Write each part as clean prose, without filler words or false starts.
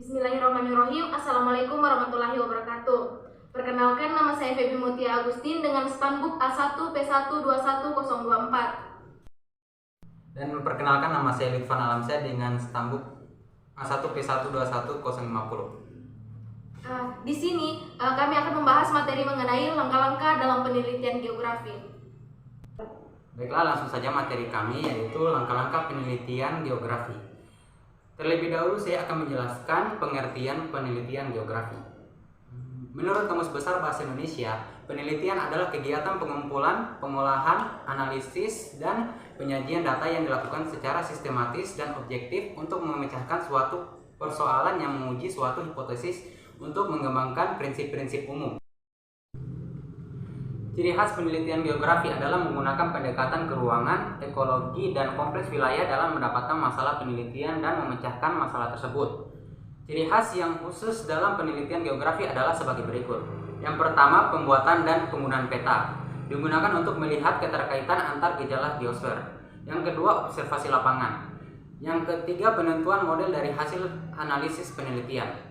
Bismillahirrahmanirrahim. Assalamualaikum warahmatullahi wabarakatuh. Perkenalkan, nama saya Febi Mutia Agustin dengan Stanbook A1P1211024. Dan memperkenalkan, nama saya Lutfan Alamsyah dengan Stanbook A1P1211050. Di sini kami akan membahas materi mengenai langkah-langkah dalam penelitian geografi. Baiklah, langsung saja materi kami, yaitu langkah-langkah penelitian geografi. Terlebih dahulu saya akan menjelaskan pengertian penelitian geografi. Menurut Kamus Besar Bahasa Indonesia, penelitian adalah kegiatan pengumpulan, pengolahan, analisis, dan penyajian data yang dilakukan secara sistematis dan objektif untuk memecahkan suatu persoalan yang menguji suatu hipotesis untuk mengembangkan prinsip-prinsip umum. Ciri khas penelitian geografi adalah menggunakan pendekatan keruangan, ekologi, dan kompleks wilayah dalam mendapatkan masalah penelitian dan memecahkan masalah tersebut. Ciri khas yang khusus dalam penelitian geografi adalah sebagai berikut. Yang pertama, pembuatan dan penggunaan peta. Digunakan untuk melihat keterkaitan antar gejala geosfer. Yang kedua, observasi lapangan. Yang ketiga, penentuan model dari hasil analisis penelitian.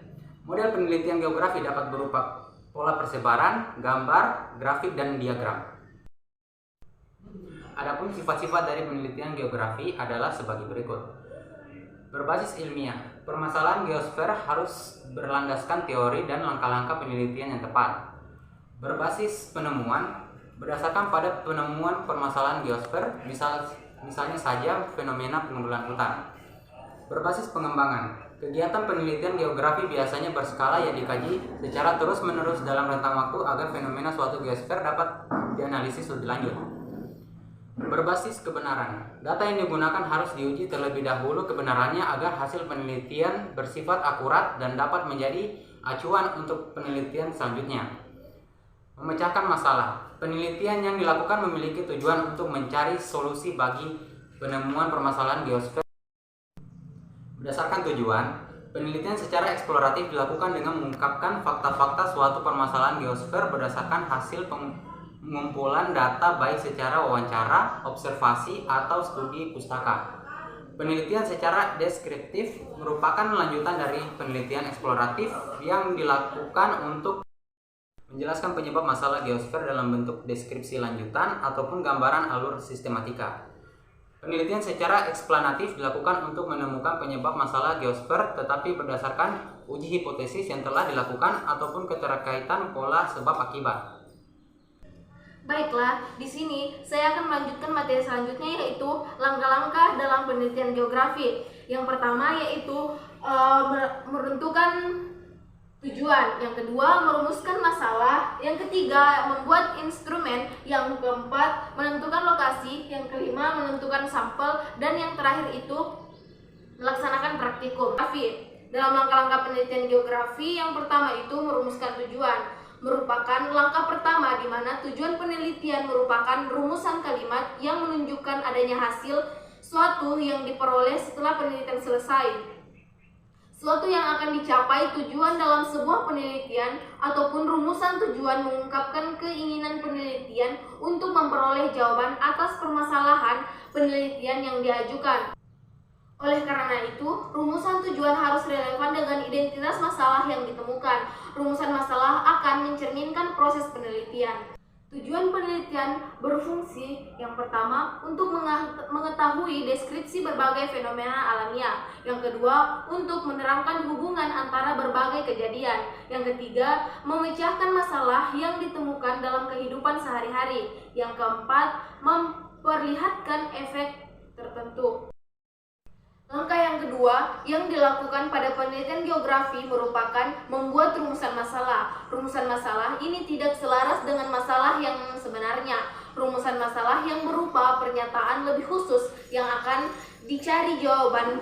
Model penelitian geografi dapat berupa pola persebaran, gambar, grafik, dan diagram. Adapun sifat-sifat dari penelitian geografi adalah sebagai berikut. Berbasis ilmiah, permasalahan geosfer harus berlandaskan teori dan langkah-langkah penelitian yang tepat. Berbasis penemuan, berdasarkan pada penemuan permasalahan geosfer, misalnya saja fenomena pengumpulan hutan. Berbasis pengembangan, kegiatan penelitian geografi biasanya berskala yang dikaji secara terus-menerus dalam rentang waktu agar fenomena suatu geosfer dapat dianalisis lebih lanjut. Berbasis kebenaran, data yang digunakan harus diuji terlebih dahulu kebenarannya agar hasil penelitian bersifat akurat dan dapat menjadi acuan untuk penelitian selanjutnya. Memecahkan masalah, penelitian yang dilakukan memiliki tujuan untuk mencari solusi bagi penemuan permasalahan geosfer. Berdasarkan tujuan, penelitian secara eksploratif dilakukan dengan mengungkapkan fakta-fakta suatu permasalahan geosfer berdasarkan hasil pengumpulan data baik secara wawancara, observasi, atau studi pustaka. Penelitian secara deskriptif merupakan lanjutan dari penelitian eksploratif yang dilakukan untuk menjelaskan penyebab masalah geosfer dalam bentuk deskripsi lanjutan ataupun gambaran alur sistematika. Penelitian secara eksplanatif dilakukan untuk menemukan penyebab masalah geosfer tetapi berdasarkan uji hipotesis yang telah dilakukan ataupun keterkaitan pola sebab akibat. Baiklah, di sini saya akan melanjutkan materi selanjutnya, yaitu langkah-langkah dalam penelitian geografi. Yang pertama yaitu menentukan tujuan, yang kedua merumuskan masalah, yang ketiga membuat instrumen, yang keempat menentukan lokasi, yang kelima menentukan sampel, dan yang terakhir itu melaksanakan praktikum. Dalam langkah-langkah penelitian geografi, yang pertama itu merumuskan tujuan, merupakan langkah pertama di mana tujuan penelitian merupakan rumusan kalimat yang menunjukkan adanya hasil suatu yang diperoleh setelah penelitian selesai. Suatu yang akan dicapai tujuan dalam sebuah penelitian ataupun rumusan tujuan mengungkapkan keinginan penelitian untuk memperoleh jawaban atas permasalahan penelitian yang diajukan. Oleh karena itu, rumusan tujuan harus relevan dengan identitas masalah yang ditemukan. Rumusan masalah akan mencerminkan proses penelitian. Tujuan penelitian berfungsi yang pertama untuk mengetahui deskripsi berbagai fenomena alamiah, yang kedua untuk menerangkan hubungan antara berbagai kejadian, yang ketiga memecahkan masalah yang ditemukan dalam kehidupan sehari-hari, yang keempat memperlihatkan efek tertentu. Langkah yang kedua yang dilakukan pada penelitian geografi merupakan membuat rumusan masalah. Rumusan masalah ini tidak selaras dengan masalah yang sebenarnya. Rumusan masalah yang berupa pernyataan lebih khusus yang akan dicari jawaban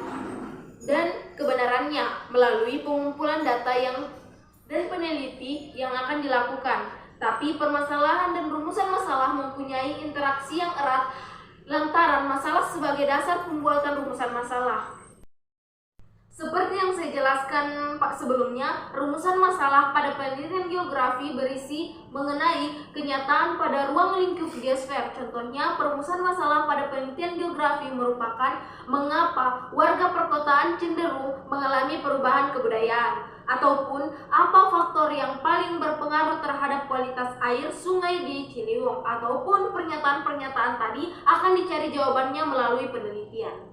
dan kebenarannya melalui pengumpulan data dan peneliti yang akan dilakukan. Tapi permasalahan dan rumusan masalah mempunyai interaksi yang erat lantaran masalah sebagai dasar pembuatan rumusan masalah. Seperti yang saya jelaskan Pak sebelumnya, rumusan masalah pada penelitian geografi berisi mengenai kenyataan pada ruang lingkup geosfer. Contohnya, perumusan masalah pada penelitian geografi merupakan mengapa warga perkotaan cenderung mengalami perubahan kebudayaan, ataupun apa faktor yang paling berpengaruh terhadap kualitas air sungai di Ciliwung, ataupun pernyataan-pernyataan tadi akan dicari jawabannya melalui penelitian.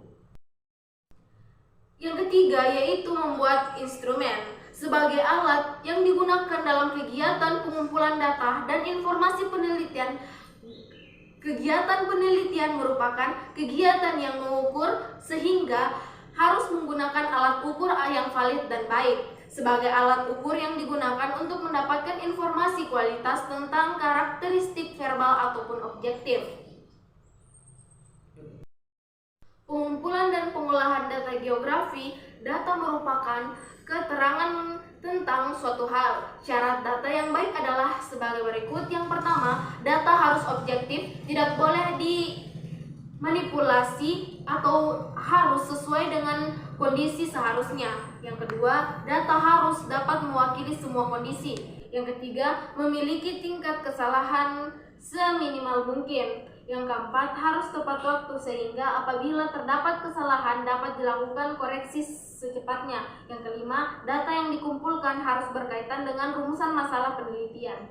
Yang ketiga yaitu membuat instrumen sebagai alat yang digunakan dalam kegiatan pengumpulan data dan informasi penelitian. Kegiatan penelitian merupakan kegiatan yang mengukur sehingga harus menggunakan alat ukur yang valid dan baik. Sebagai alat ukur yang digunakan untuk mendapatkan informasi kualitas tentang karakteristik verbal ataupun objektif. Pengumpulan dan pengolahan data geografi, data merupakan keterangan tentang suatu hal. Syarat data yang baik adalah sebagai berikut. Yang pertama, data harus objektif, tidak boleh dimanipulasi atau harus sesuai dengan kondisi seharusnya. Yang kedua, data harus dapat mewakili semua kondisi. Yang ketiga, memiliki tingkat kesalahan seminimal mungkin. Yang keempat, harus tepat waktu sehingga apabila terdapat kesalahan dapat dilakukan koreksi secepatnya. Yang kelima, data yang dikumpulkan harus berkaitan dengan rumusan masalah penelitian.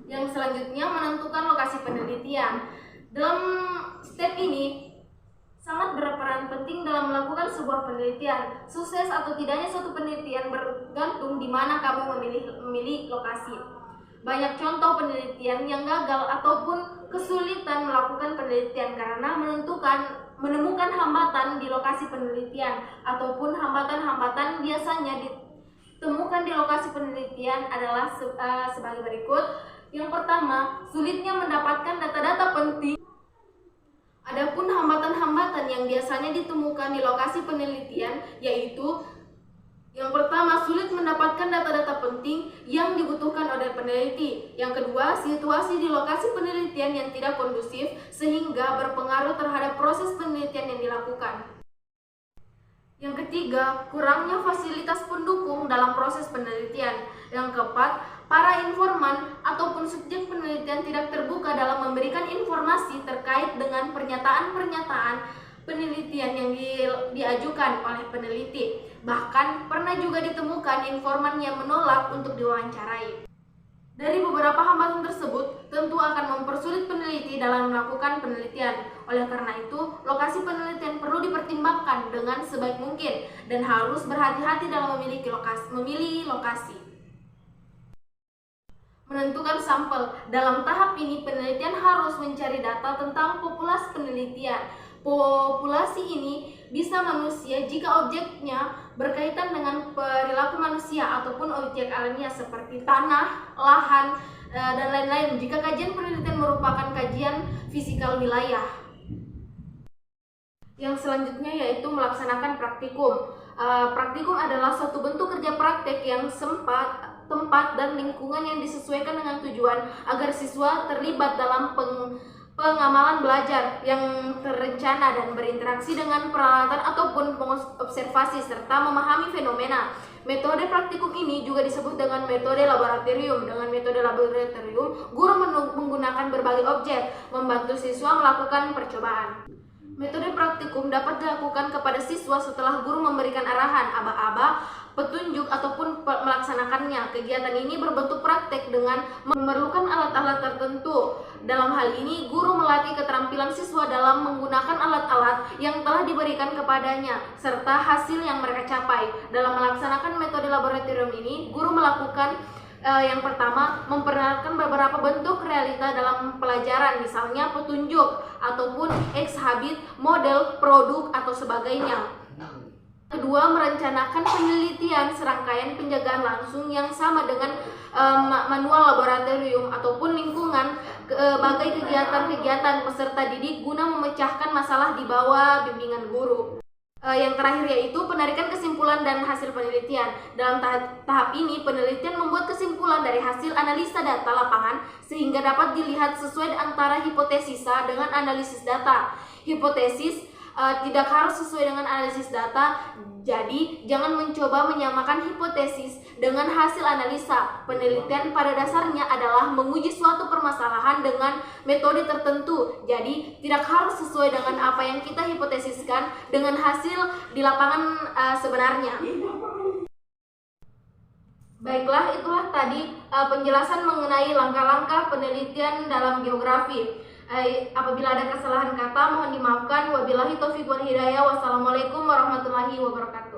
Yang selanjutnya, menentukan lokasi penelitian. Dalam step ini sangat berperan penting dalam melakukan sebuah penelitian. Sukses atau tidaknya suatu penelitian bergantung di mana kamu memilih lokasi. Banyak contoh penelitian yang gagal ataupun kesulitan melakukan penelitian karena menemukan hambatan di lokasi penelitian, ataupun hambatan-hambatan biasanya ditemukan di lokasi penelitian adalah sebagai berikut. Yang pertama, sulitnya mendapatkan data-data penting. Adapun hambatan-hambatan yang biasanya ditemukan di lokasi penelitian yaitu yang pertama, sulit mendapatkan data-data penting yang dibutuhkan oleh peneliti. Yang kedua, situasi di lokasi penelitian yang tidak kondusif sehingga berpengaruh terhadap proses penelitian yang dilakukan. Yang ketiga, kurangnya fasilitas pendukung dalam proses penelitian. Yang keempat, para informan ataupun subjek penelitian tidak terbuka dalam memberikan informasi terkait dengan pernyataan-pernyataan penelitian yang diajukan oleh peneliti. Bahkan pernah juga ditemukan informan yang menolak untuk diwawancarai. Dari beberapa hambatan tersebut tentu akan mempersulit peneliti dalam melakukan penelitian. Oleh karena itu, lokasi penelitian perlu dipertimbangkan dengan sebaik mungkin dan harus berhati-hati dalam memilih lokasi. Menentukan sampel. Dalam tahap ini penelitian harus mencari data tentang populasi penelitian. Populasi ini bisa manusia jika objeknya berkaitan dengan perilaku manusia ataupun objek alamiah seperti tanah, lahan, dan lain-lain. Jika kajian penelitian merupakan kajian fisikal wilayah. Yang selanjutnya yaitu melaksanakan praktikum. Praktikum adalah suatu bentuk kerja praktek yang tempat dan lingkungan yang disesuaikan dengan tujuan agar siswa terlibat dalam pengamalan belajar yang terencana dan berinteraksi dengan peralatan ataupun observasi serta memahami fenomena. Metode praktikum ini juga disebut dengan metode laboratorium. Dengan metode laboratorium, guru menggunakan berbagai objek membantu siswa melakukan percobaan. Metode praktikum dapat dilakukan kepada siswa setelah guru memberikan arahan, aba-aba, petunjuk ataupun melaksanakannya. Kegiatan ini berbentuk praktek dengan memerlukan alat-alat tertentu. Dalam hal ini, guru melatih keterampilan siswa dalam menggunakan alat-alat yang telah diberikan kepadanya, serta hasil yang mereka capai. Dalam melaksanakan metode laboratorium ini, guru melakukan yang pertama, memperkenalkan beberapa bentuk realita dalam pelajaran, misalnya petunjuk, ataupun exhibit, model, produk, atau sebagainya. Kedua, merencanakan penelitian serangkaian penjagaan langsung yang sama dengan manual laboratorium ataupun lingkungan sebagai kegiatan-kegiatan peserta didik guna memecahkan masalah di bawah bimbingan guru. Yang terakhir yaitu penarikan kesimpulan dan hasil penelitian. Dalam tahap ini, penelitian membuat kesimpulan dari hasil analisa data lapangan sehingga dapat dilihat sesuai antara hipotesisa dengan analisis data. Hipotesis tidak harus sesuai dengan analisis data. Jadi, jangan mencoba menyamakan hipotesis dengan hasil analisa. Penelitian pada dasarnya adalah menguji suatu permasalahan dengan metode tertentu. Jadi, tidak harus sesuai dengan apa yang kita hipotesiskan dengan hasil di lapangan sebenarnya. Baiklah, itulah tadi penjelasan mengenai langkah-langkah penelitian dalam geografi. Apabila ada kesalahan kata mohon dimaafkan. Wabillahi taufiq wal hidayah. Wassalamualaikum warahmatullahi wabarakatuh.